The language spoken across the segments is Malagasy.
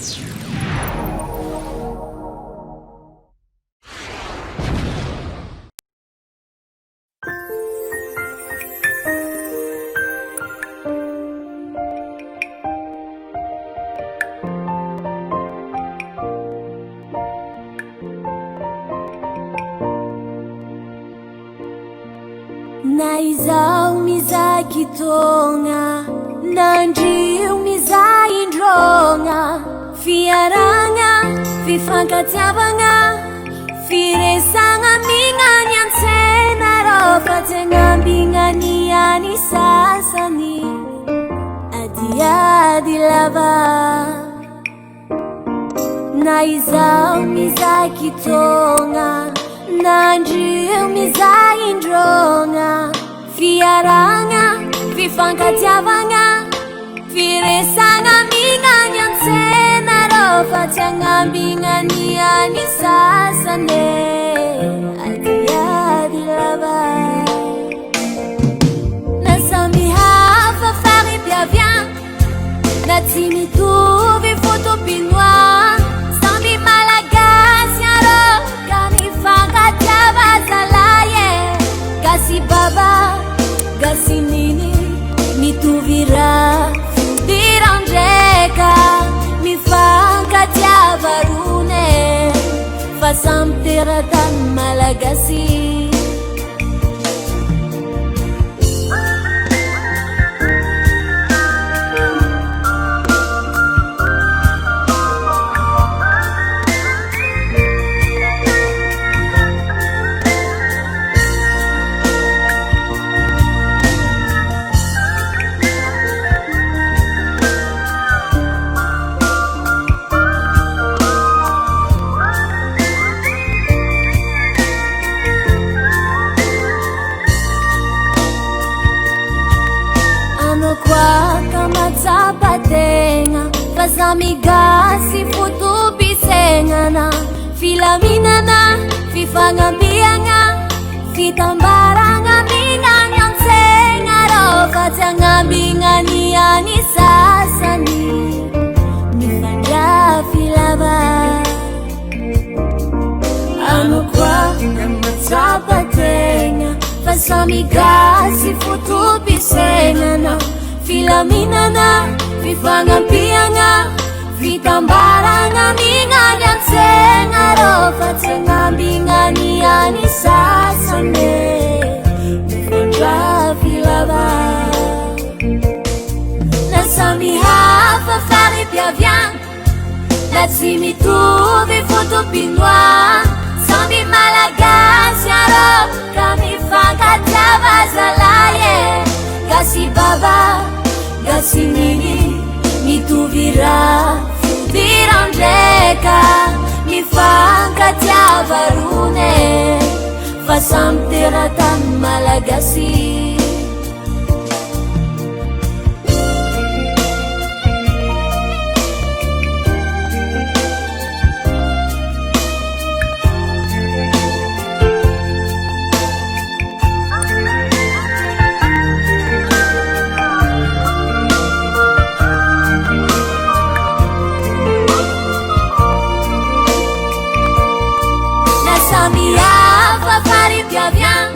Na izao mizay kitôgna, nandrio mizay indrôgna, fiaragna, fifankatiavagna, firesagna mignany an-tsena rô fa tsy agnambignany any sasany adiady lava. Na izao mizay kitôgna, nandrio mizay indrôgna, fiaragna, fifankatiavagna, firesagna mignany an-tsena rô fa tsy agnambignany any sasany adiady lava. Na samy hafa fari-piaviagna, na tsy mitovy fotopinoa, samby malagasy arô ka mifankatiava zalaye. Gasy baba, gasy nini, mitovy raha fidiran-dreka, mifankatiava rone fa samy teratany malagasy. Matsapatena fa samy gasy fotopisegnana, filaminana, fifagnambiagna, fitambaragna mignany an-tsegna rô fa tsy agnambignany any sasany mifandrafy lava. Ano koa matsapatena fa samy gasy fotopisegnana, filaminana, fifagnampiagna, fitambaragna mignany an-tsegna rô fa tsy agnambignany any sasany mifandrafy lava. Na samy hafa fari-piaviagna, na tsy mitovy fotopinoa, samby malagasy arô ka mifankatiava zalaye. Gasy baba, gasy nini, mitovy raha fidiran-dreka, mifankatiava rone fa samy teratany malagasy. Mihafa fari-piaviagna,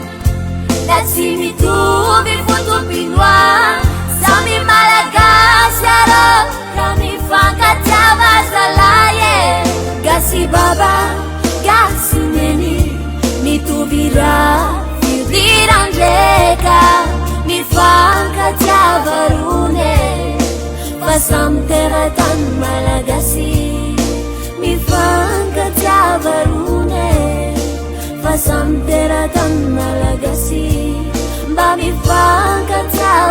na tsy mitovy fotopinoa, samy malagasy arô ka mifankatiava zalaye. Gasy baba, gasy neni, mitovy raha fidiran-dreka, mifankatiava rone fa samy teratany malagasy mifankatiava rone fa samy teratany malagasy mba mifankatiava